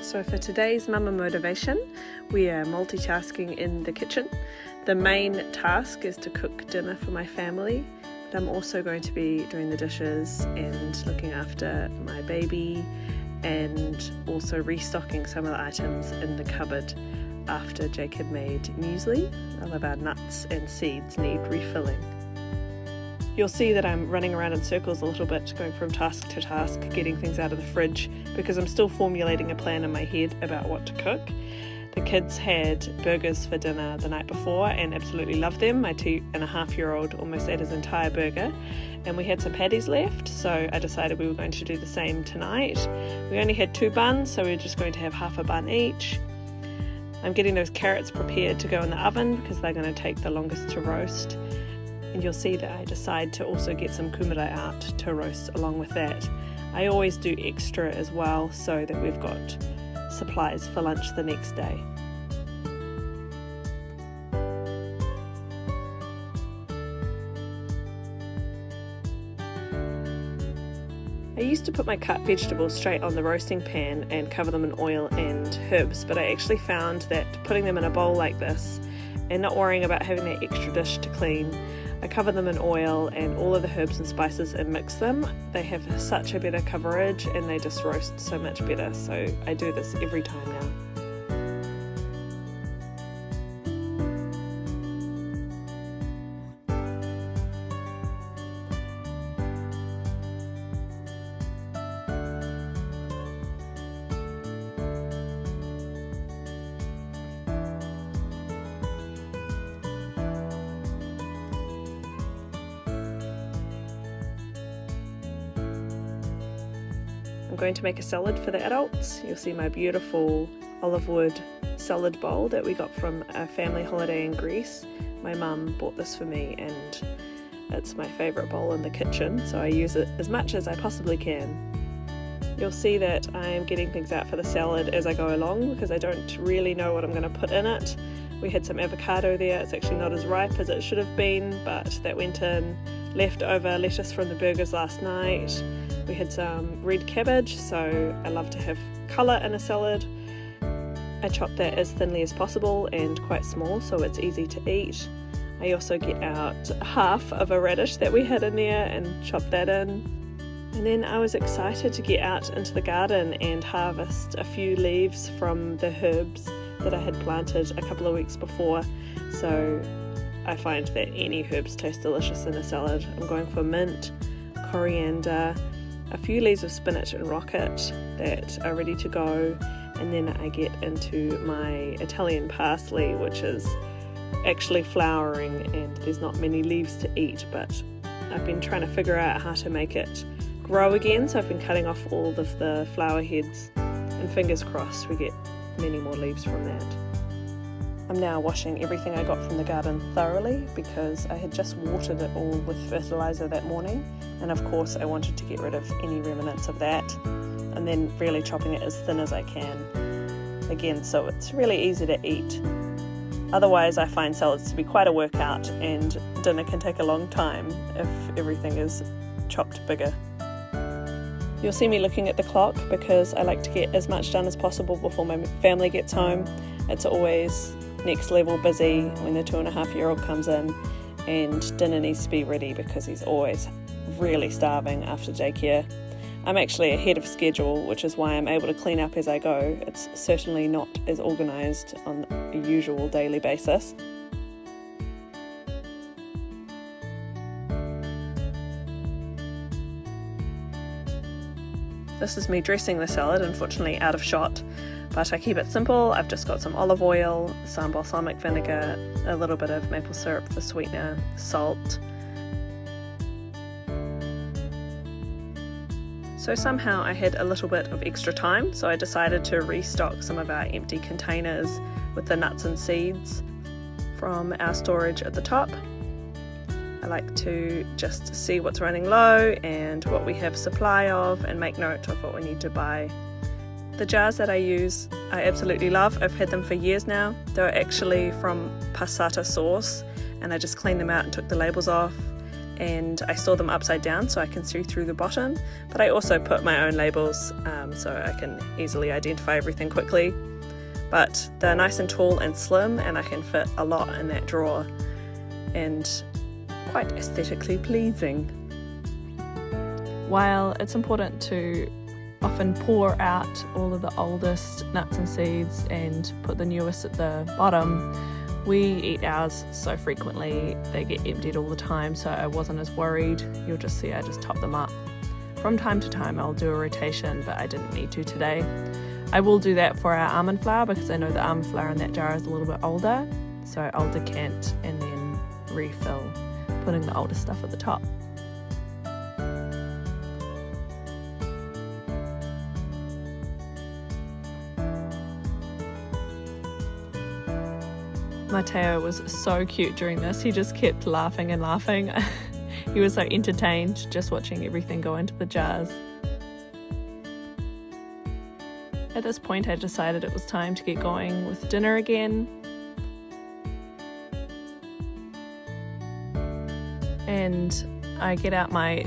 So for today's Mama Motivation, we are multitasking in the kitchen. The main task is to cook dinner for my family, but I'm also going to be doing the dishes and looking after my baby and also restocking some of the items in the cupboard after Jacob made muesli. All of our nuts and seeds need refilling. You'll see that I'm running around in circles a little bit, going from task to task, getting things out of the fridge, because I'm still formulating a plan in my head about what to cook. The kids had burgers for dinner the night before and absolutely loved them. My 2.5-year-old almost ate his entire burger, and we had some patties left, so I decided we were going to do the same tonight. We only had 2 buns, so we we're just going to have half a bun each. I'm getting those carrots prepared to go in the oven because they're going to take the longest to roast. And you'll see that I decide to also get some kumara out to roast along with that. I always do extra as well so that we've got supplies for lunch the next day. I used to put my cut vegetables straight on the roasting pan and cover them in oil and herbs, but I actually found that putting them in a bowl like this and not worrying about having that extra dish to clean, I cover them in oil and all of the herbs and spices and mix them. They have such a better coverage and they just roast so much better, so I do this every time now. I'm going to make a salad for the adults. You'll see my beautiful olive wood salad bowl that we got from a family holiday in Greece. My mum bought this for me and it's my favourite bowl in the kitchen, so I use it as much as I possibly can. You'll see that I am getting things out for the salad as I go along because I don't really know what I'm going to put in it. We had some avocado there. It's actually not as ripe as it should have been, but that went in. Leftover lettuce from the burgers last night. We had some red cabbage, so I love to have colour in a salad. I chop that as thinly as possible and quite small so it's easy to eat. I also get out half of a radish that we had in there and chop that in. And then I was excited to get out into the garden and harvest a few leaves from the herbs that I had planted a couple of weeks before. So I find that any herbs taste delicious in a salad. I'm going for mint, coriander, a few leaves of spinach and rocket that are ready to go, and then I get into my Italian parsley, which is actually flowering and there's not many leaves to eat, but I've been trying to figure out how to make it grow again, so I've been cutting off all of the flower heads and fingers crossed we get many more leaves from that. I'm now washing everything I got from the garden thoroughly because I had just watered it all with fertiliser that morning, and of course I wanted to get rid of any remnants of that, and then really chopping it as thin as I can again so it's really easy to eat. Otherwise I find salads to be quite a workout and dinner can take a long time if everything is chopped bigger. You'll see me looking at the clock because I like to get as much done as possible before my family gets home. It's always next level busy when the 2.5-year-old comes in and dinner needs to be ready because he's always really starving after daycare. I'm actually ahead of schedule, which is why I'm able to clean up as I go. It's certainly not as organised on a usual daily basis. This is me dressing the salad, unfortunately out of shot, but I keep it simple. I've just got some olive oil, some balsamic vinegar, a little bit of maple syrup for sweetener, salt. So somehow I had a little bit of extra time, so I decided to restock some of our empty containers with the nuts and seeds from our storage at the top. I like to just see what's running low and what we have supply of and make note of what we need to buy. The jars that I use I absolutely love. I've had them for years now. They're actually from passata sauce and I just cleaned them out and took the labels off and I store them upside down so I can see through the bottom, but I also put my own labels so I can easily identify everything quickly. But they're nice and tall and slim, and I can fit a lot in that drawer, and quite aesthetically pleasing. While it's important to often pour out all of the oldest nuts and seeds and put the newest at the bottom, we eat ours so frequently they get emptied all the time, so I wasn't as worried. You'll just see I just top them up. From time to time I'll do a rotation, but I didn't need to today. I will do that for our almond flour because I know the almond flour in that jar is a little bit older, so I'll decant and then refill, putting the older stuff at the top. Mateo was so cute during this. He just kept laughing and laughing. He was so entertained just watching everything go into the jars. At this point I decided it was time to get going with dinner again. And I get out my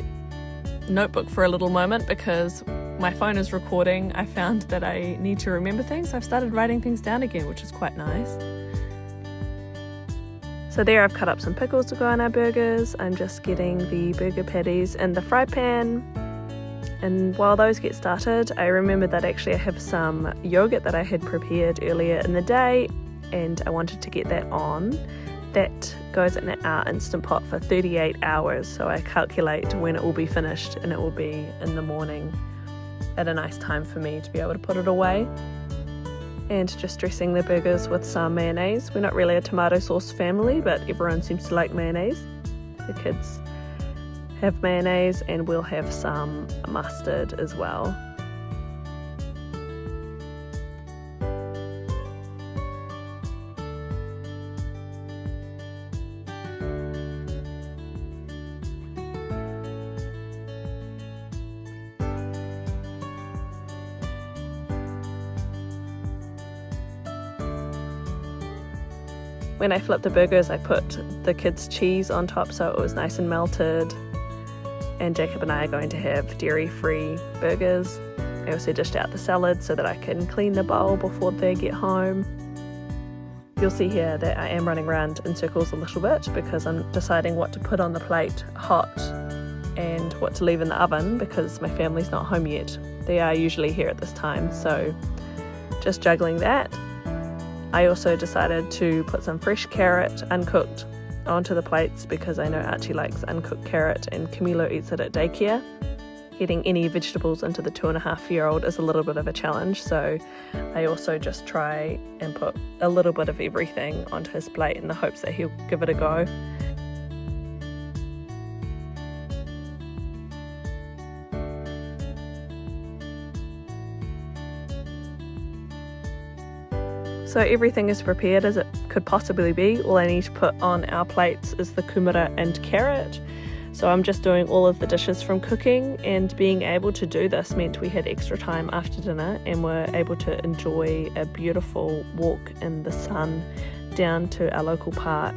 notebook for a little moment because my phone is recording. I found that I need to remember things. I've started writing things down again, which is quite nice. So there I've cut up some pickles to go on our burgers. I'm just getting the burger patties in the fry pan. And while those get started, I remember that actually I have some yogurt that I had prepared earlier in the day, and I wanted to get that on. That goes in our Instant Pot for 38 hours, so I calculate when it will be finished, and it will be in the morning at a nice time for me to be able to put it away. And just dressing the burgers with some mayonnaise. We're not really a tomato sauce family, but everyone seems to like mayonnaise. The kids have mayonnaise, and we'll have some mustard as well. When I flipped the burgers, I put the kids' cheese on top so it was nice and melted. And Jacob and I are going to have dairy-free burgers. I also dished out the salad so that I can clean the bowl before they get home. You'll see here that I am running around in circles a little bit because I'm deciding what to put on the plate hot and what to leave in the oven because my family's not home yet. They are usually here at this time, so just juggling that. I also decided to put some fresh carrot, uncooked, onto the plates because I know Archie likes uncooked carrot and Camilo eats it at daycare. Getting any vegetables into the 2.5-year-old is a little bit of a challenge, so I also just try and put a little bit of everything onto his plate in the hopes that he'll give it a go. So everything is prepared as it could possibly be. All I need to put on our plates is the kumara and carrot. So I'm just doing all of the dishes from cooking, and being able to do this meant we had extra time after dinner and were able to enjoy a beautiful walk in the sun down to our local park.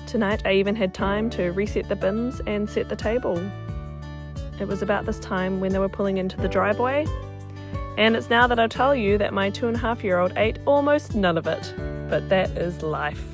Tonight I even had time to reset the bins and set the table. It was about this time when they were pulling into the driveway, and it's now that I tell you that my 2.5-year-old ate almost none of it, but that is life.